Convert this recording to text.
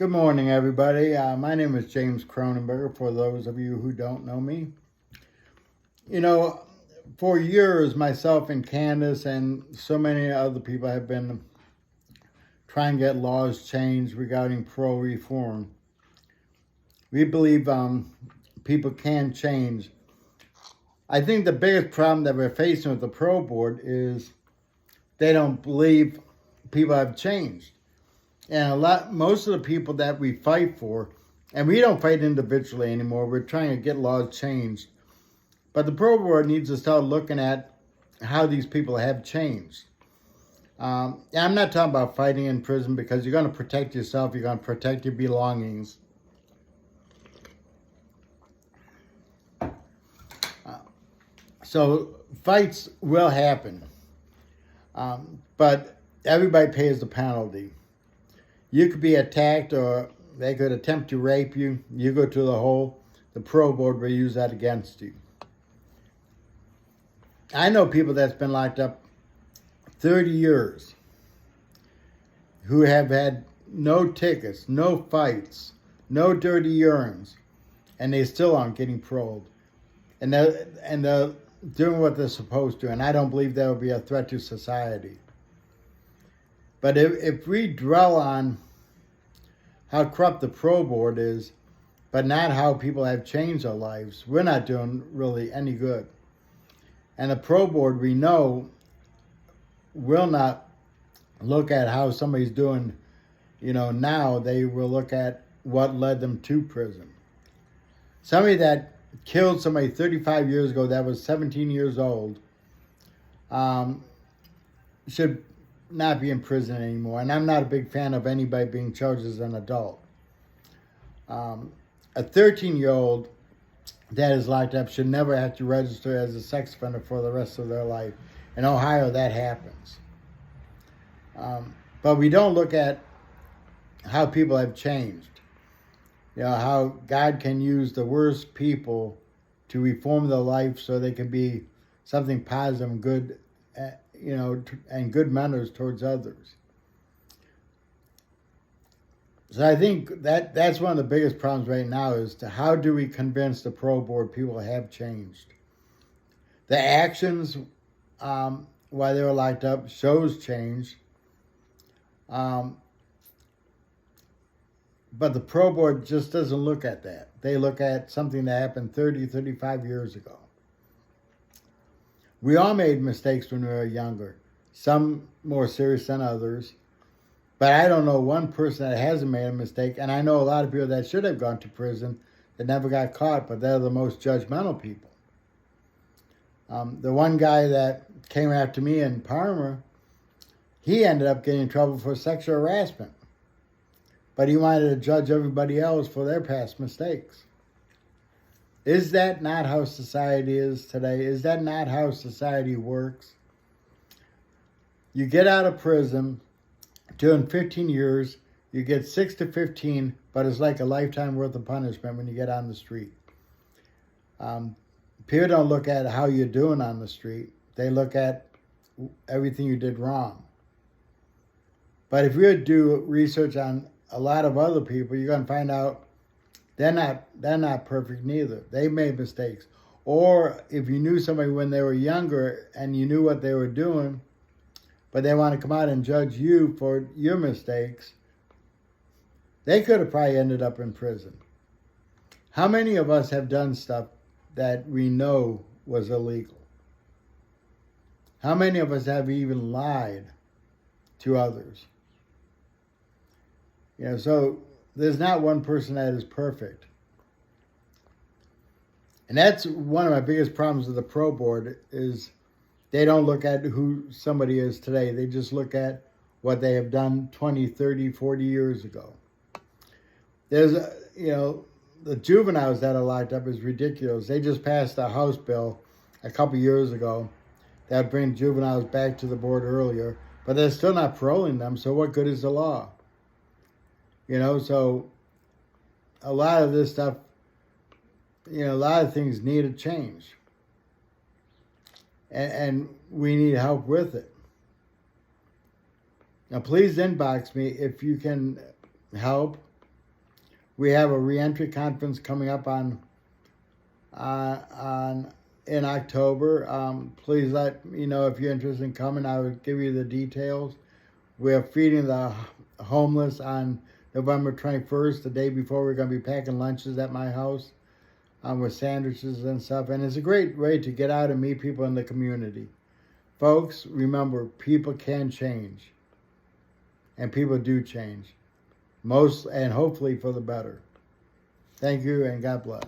Good morning, everybody. My name is James Cronenberger, for those of you who don't know me. You know, for years, myself and Candace and so many other people have been trying to get laws changed regarding parole reform. We believe people can change. I think the biggest problem that we're facing with the parole board is they don't believe people have changed. And most of the people that we fight for, and we don't fight individually anymore, we're trying to get laws changed. But the parole board needs to start looking at how these people have changed. I'm not talking about fighting in prison, because you're going to protect yourself, you're going to protect your belongings. So fights will happen, but everybody pays the penalty. You could be attacked, or they could attempt to rape you. You go to the hole. The parole board will use that against you. I know people that's been locked up 30 years who have had no tickets, no fights, no dirty urines, and they still aren't getting paroled. And they're doing what they're supposed to, and I don't believe that will be a threat to society. But if we dwell on how corrupt the parole board is, but not how people have changed their lives, we're not doing really any good. And the parole board, we know, will not look at how somebody's doing, now. They will look at what led them to prison. Somebody that killed somebody 35 years ago that was 17 years old should not be in prison anymore. And I'm not a big fan of anybody being charged as an adult. A 13-year-old that is locked up should never have to register as a sex offender for the rest of their life. In Ohio, that happens. But we don't look at how people have changed. How God can use the worst people to reform their life so they can be something positive and good, and good manners towards others. So I think that's one of the biggest problems right now, is to how do we convince the parole board people have changed. The actions while they were locked up shows change. But the parole board just doesn't look at that. They look at something that happened 30, 35 years ago. We all made mistakes when we were younger, some more serious than others. But I don't know one person that hasn't made a mistake, and I know a lot of people that should have gone to prison that never got caught, but they're the most judgmental people. The one guy that came after me in Parma, he ended up getting in trouble for sexual harassment. But he wanted to judge everybody else for their past mistakes. Is that not how society is today? Is that not how society works? You get out of prison, doing 15 years, you get 6 to 15, but it's like a lifetime worth of punishment when you get on the street. People don't look at how you're doing on the street. They look at everything you did wrong. But if you do research on a lot of other people, you're going to find out they're not perfect neither. They made mistakes. Or if you knew somebody when they were younger and you knew what they were doing, but they want to come out and judge you for your mistakes, they could have probably ended up in prison. How many of us have done stuff that we know was illegal? How many of us have even lied to others? So there's not one person that is perfect. And that's one of my biggest problems with the parole board, is they don't look at who somebody is today. They just look at what they have done 20, 30, 40 years ago. There's, the juveniles that are locked up is ridiculous. They just passed a House bill a couple years ago that would bring juveniles back to the board earlier, but they're still not paroling them, so what good is the law? So a lot of this stuff, a lot of things need to change. And we need help with it. Now, please inbox me if you can help, We have a reentry conference coming up in October. Please let me know if you're interested in coming. I will give you the details. We're feeding the homeless on November 21st, the day before. We're going to be packing lunches at my house with sandwiches and stuff. And it's a great way to get out and meet people in the community. Folks, remember, people can change. And people do change. Most, and hopefully for the better. Thank you, and God bless.